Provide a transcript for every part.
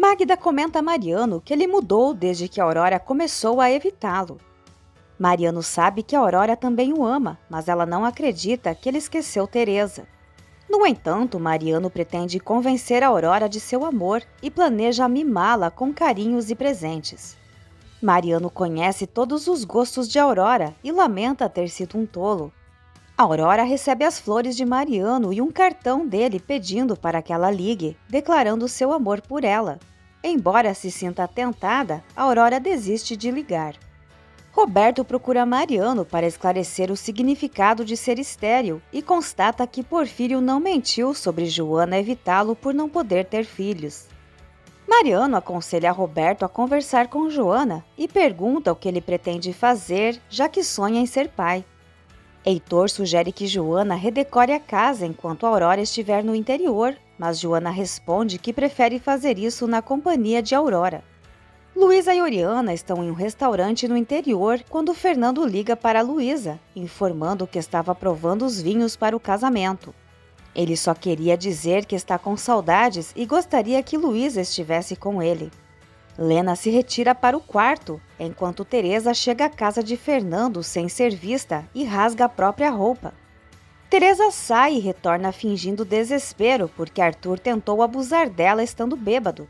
Magda comenta a Mariano que ele mudou desde que Aurora começou a evitá-lo. Mariano sabe que Aurora também o ama, mas ela não acredita que ele esqueceu Teresa. No entanto, Mariano pretende convencer Aurora de seu amor e planeja mimá-la com carinhos e presentes. Mariano conhece todos os gostos de Aurora e lamenta ter sido um tolo. Aurora recebe as flores de Mariano e um cartão dele pedindo para que ela ligue, declarando seu amor por ela. Embora se sinta tentada, Aurora desiste de ligar. Roberto procura Mariano para esclarecer o significado de ser estéril e constata que Porfírio não mentiu sobre Joana evitá-lo por não poder ter filhos. Mariano aconselha Roberto a conversar com Joana e pergunta o que ele pretende fazer, já que sonha em ser pai. Heitor sugere que Joana redecore a casa enquanto Aurora estiver no interior, mas Joana responde que prefere fazer isso na companhia de Aurora. Luísa e Oriana estão em um restaurante no interior quando Fernando liga para Luísa, informando que estava provando os vinhos para o casamento. Ele só queria dizer que está com saudades e gostaria que Luísa estivesse com ele. Lena se retira para o quarto, enquanto Teresa chega à casa de Fernando sem ser vista e rasga a própria roupa. Teresa sai e retorna fingindo desespero porque Arthur tentou abusar dela estando bêbado.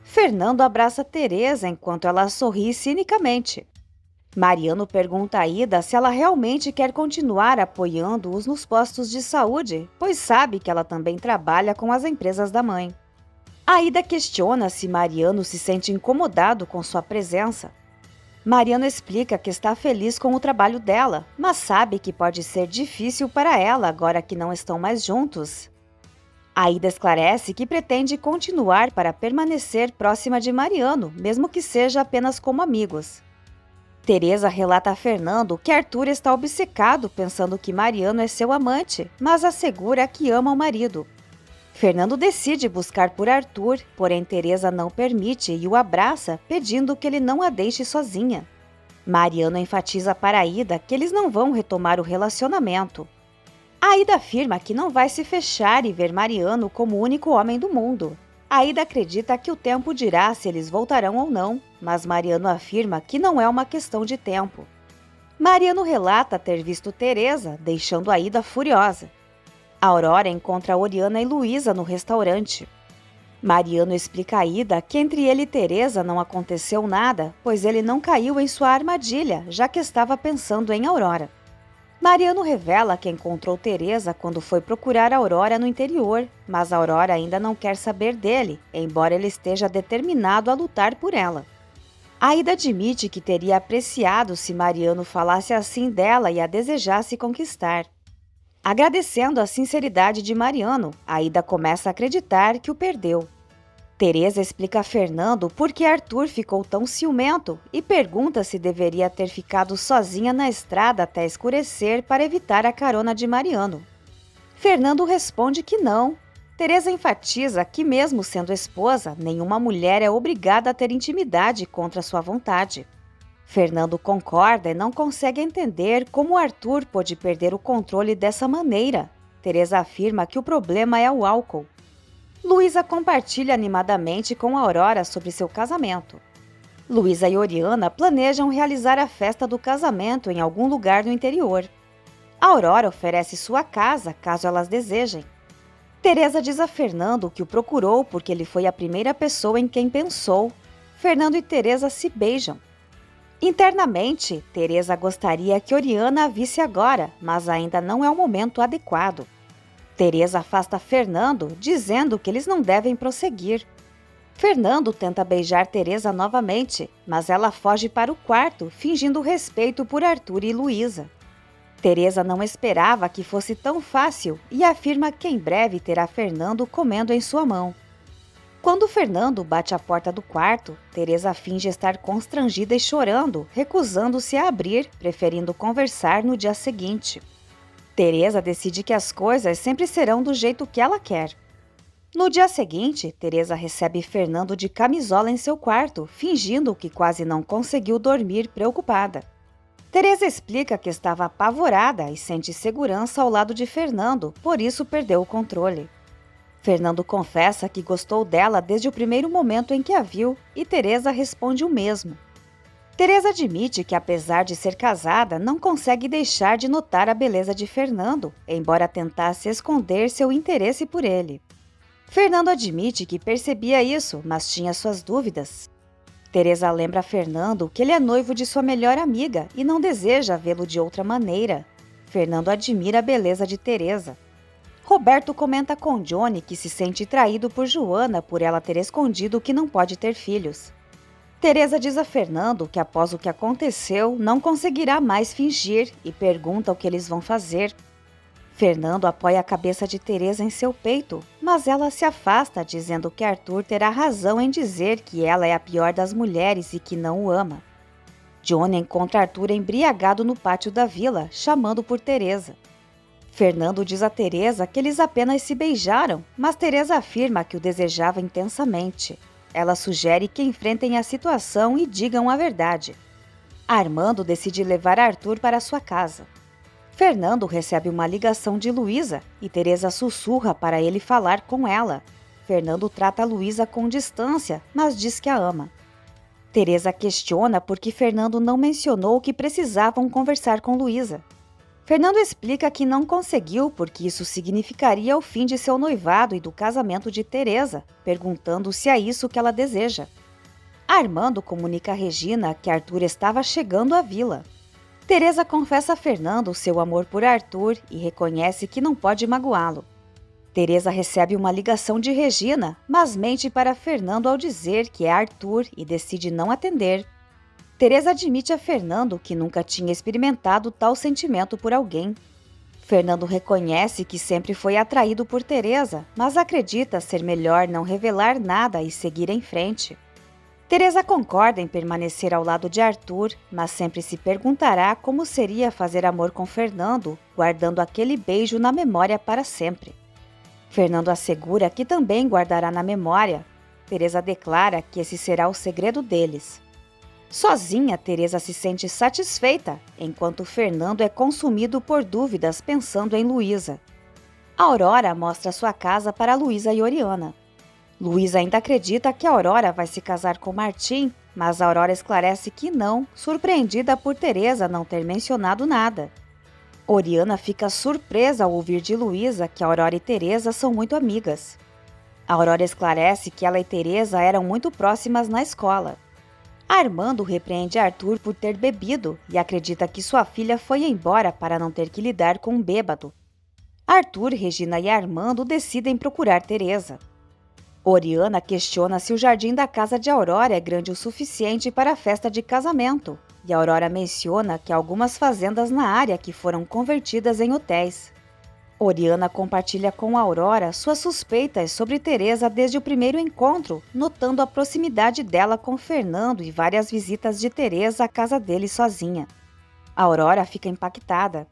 Fernando abraça Teresa enquanto ela sorri cinicamente. Mariano pergunta a Ida se ela realmente quer continuar apoiando-os nos postos de saúde, pois sabe que ela também trabalha com as empresas da mãe. A Ida questiona se Mariano se sente incomodado com sua presença. Mariano explica que está feliz com o trabalho dela, mas sabe que pode ser difícil para ela agora que não estão mais juntos. Aida esclarece que pretende continuar para permanecer próxima de Mariano, mesmo que seja apenas como amigos. Teresa relata a Fernando que Arthur está obcecado pensando que Mariano é seu amante, mas assegura que ama o marido. Fernando decide buscar por Arthur, porém Teresa não permite e o abraça, pedindo que ele não a deixe sozinha. Mariano enfatiza para Aida que eles não vão retomar o relacionamento. Aida afirma que não vai se fechar e ver Mariano como o único homem do mundo. Aida acredita que o tempo dirá se eles voltarão ou não, mas Mariano afirma que não é uma questão de tempo. Mariano relata ter visto Teresa, deixando Aida furiosa. Aurora encontra Oriana e Luísa no restaurante. Mariano explica a Aida que entre ele e Teresa não aconteceu nada, pois ele não caiu em sua armadilha, já que estava pensando em Aurora. Mariano revela que encontrou Teresa quando foi procurar Aurora no interior, mas Aurora ainda não quer saber dele, embora ele esteja determinado a lutar por ela. Aida admite que teria apreciado se Mariano falasse assim dela e a desejasse conquistar. Agradecendo a sinceridade de Mariano, Aida começa a acreditar que o perdeu. Teresa explica a Fernando por que Arthur ficou tão ciumento e pergunta se deveria ter ficado sozinha na estrada até escurecer para evitar a carona de Mariano. Fernando responde que não. Teresa enfatiza que mesmo sendo esposa, nenhuma mulher é obrigada a ter intimidade contra sua vontade. Fernando concorda e não consegue entender como Arthur pôde perder o controle dessa maneira. Teresa afirma que o problema é o álcool. Luísa compartilha animadamente com Aurora sobre seu casamento. Luísa e Oriana planejam realizar a festa do casamento em algum lugar no interior. Aurora oferece sua casa caso elas desejem. Teresa diz a Fernando que o procurou porque ele foi a primeira pessoa em quem pensou. Fernando e Teresa se beijam. Internamente, Teresa gostaria que Oriana a visse agora, mas ainda não é o momento adequado. Teresa afasta Fernando, dizendo que eles não devem prosseguir. Fernando tenta beijar Teresa novamente, mas ela foge para o quarto, fingindo respeito por Arthur e Luísa. Teresa não esperava que fosse tão fácil e afirma que em breve terá Fernando comendo em sua mão. Quando Fernando bate à porta do quarto, Teresa finge estar constrangida e chorando, recusando-se a abrir, preferindo conversar no dia seguinte. Teresa decide que as coisas sempre serão do jeito que ela quer. No dia seguinte, Teresa recebe Fernando de camisola em seu quarto, fingindo que quase não conseguiu dormir preocupada. Teresa explica que estava apavorada e sente segurança ao lado de Fernando, por isso perdeu o controle. Fernando confessa que gostou dela desde o primeiro momento em que a viu e Teresa responde o mesmo. Teresa admite que, apesar de ser casada, não consegue deixar de notar a beleza de Fernando, embora tentasse esconder seu interesse por ele. Fernando admite que percebia isso, mas tinha suas dúvidas. Teresa lembra a Fernando que ele é noivo de sua melhor amiga e não deseja vê-lo de outra maneira. Fernando admira a beleza de Teresa. Roberto comenta com Johnny que se sente traído por Joana por ela ter escondido que não pode ter filhos. Teresa diz a Fernando que após o que aconteceu não conseguirá mais fingir e pergunta o que eles vão fazer. Fernando apoia a cabeça de Teresa em seu peito, mas ela se afasta dizendo que Arthur terá razão em dizer que ela é a pior das mulheres e que não o ama. Johnny encontra Arthur embriagado no pátio da vila, chamando por Teresa. Fernando diz a Teresa que eles apenas se beijaram, mas Teresa afirma que o desejava intensamente. Ela sugere que enfrentem a situação e digam a verdade. Armando decide levar Arthur para sua casa. Fernando recebe uma ligação de Luísa e Teresa sussurra para ele falar com ela. Fernando trata Luísa com distância, mas diz que a ama. Teresa questiona por que Fernando não mencionou que precisavam conversar com Luísa. Fernando explica que não conseguiu porque isso significaria o fim de seu noivado e do casamento de Teresa, perguntando se é isso que ela deseja. Armando comunica a Regina que Arthur estava chegando à vila. Teresa confessa a Fernando seu amor por Arthur e reconhece que não pode magoá-lo. Teresa recebe uma ligação de Regina, mas mente para Fernando ao dizer que é Arthur e decide não atender. Teresa admite a Fernando que nunca tinha experimentado tal sentimento por alguém. Fernando reconhece que sempre foi atraído por Teresa, mas acredita ser melhor não revelar nada e seguir em frente. Teresa concorda em permanecer ao lado de Arthur, mas sempre se perguntará como seria fazer amor com Fernando, guardando aquele beijo na memória para sempre. Fernando assegura que também guardará na memória. Teresa declara que esse será o segredo deles. Sozinha, Teresa se sente satisfeita, enquanto Fernando é consumido por dúvidas pensando em Luísa. Aurora mostra sua casa para Luísa e Oriana. Luísa ainda acredita que Aurora vai se casar com Martim, mas Aurora esclarece que não, surpreendida por Teresa não ter mencionado nada. Oriana fica surpresa ao ouvir de Luísa que Aurora e Teresa são muito amigas. Aurora esclarece que ela e Teresa eram muito próximas na escola. Armando repreende Arthur por ter bebido e acredita que sua filha foi embora para não ter que lidar com um bêbado. Arthur, Regina e Armando decidem procurar Teresa. Oriana questiona se o jardim da casa de Aurora é grande o suficiente para a festa de casamento, e Aurora menciona que há algumas fazendas na área que foram convertidas em hotéis. Oriana compartilha com Aurora suas suspeitas sobre Teresa desde o primeiro encontro, notando a proximidade dela com Fernando e várias visitas de Teresa à casa dele sozinha. Aurora fica impactada.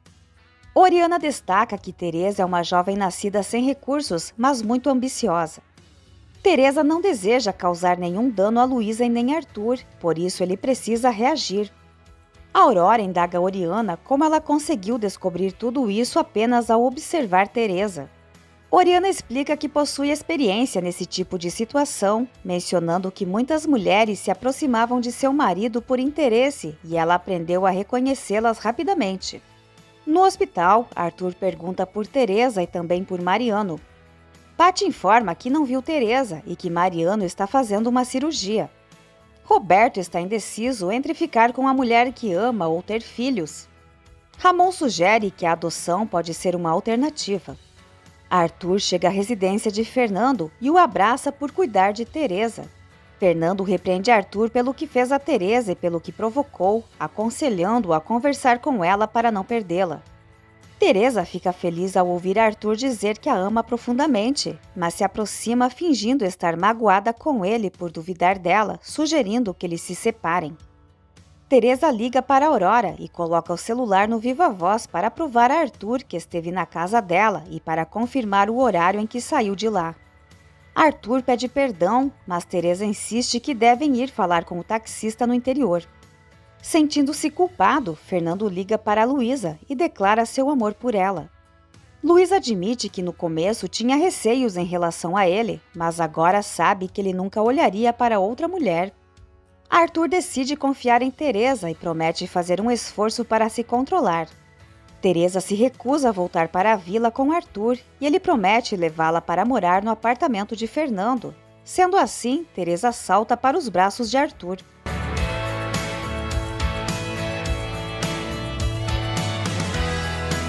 Oriana destaca que Teresa é uma jovem nascida sem recursos, mas muito ambiciosa. Teresa não deseja causar nenhum dano a Luísa e nem Arthur, por isso ele precisa reagir. Aurora indaga Oriana como ela conseguiu descobrir tudo isso apenas ao observar Teresa. Oriana explica que possui experiência nesse tipo de situação, mencionando que muitas mulheres se aproximavam de seu marido por interesse e ela aprendeu a reconhecê-las rapidamente. No hospital, Arthur pergunta por Teresa e também por Mariano. Patty informa que não viu Teresa e que Mariano está fazendo uma cirurgia. Roberto está indeciso entre ficar com a mulher que ama ou ter filhos. Ramon sugere que a adoção pode ser uma alternativa. Arthur chega à residência de Fernando e o abraça por cuidar de Teresa. Fernando repreende Arthur pelo que fez a Teresa e pelo que provocou, aconselhando-o a conversar com ela para não perdê-la. Teresa fica feliz ao ouvir Arthur dizer que a ama profundamente, mas se aproxima fingindo estar magoada com ele por duvidar dela, sugerindo que eles se separem. Teresa liga para Aurora e coloca o celular no viva-voz para provar a Arthur que esteve na casa dela e para confirmar o horário em que saiu de lá. Arthur pede perdão, mas Teresa insiste que devem ir falar com o taxista no interior. Sentindo-se culpado, Fernando liga para Luísa e declara seu amor por ela. Luiz admite que no começo tinha receios em relação a ele, mas agora sabe que ele nunca olharia para outra mulher. Arthur decide confiar em Teresa e promete fazer um esforço para se controlar. Teresa se recusa a voltar para a vila com Arthur e ele promete levá-la para morar no apartamento de Fernando. Sendo assim, Teresa salta para os braços de Arthur.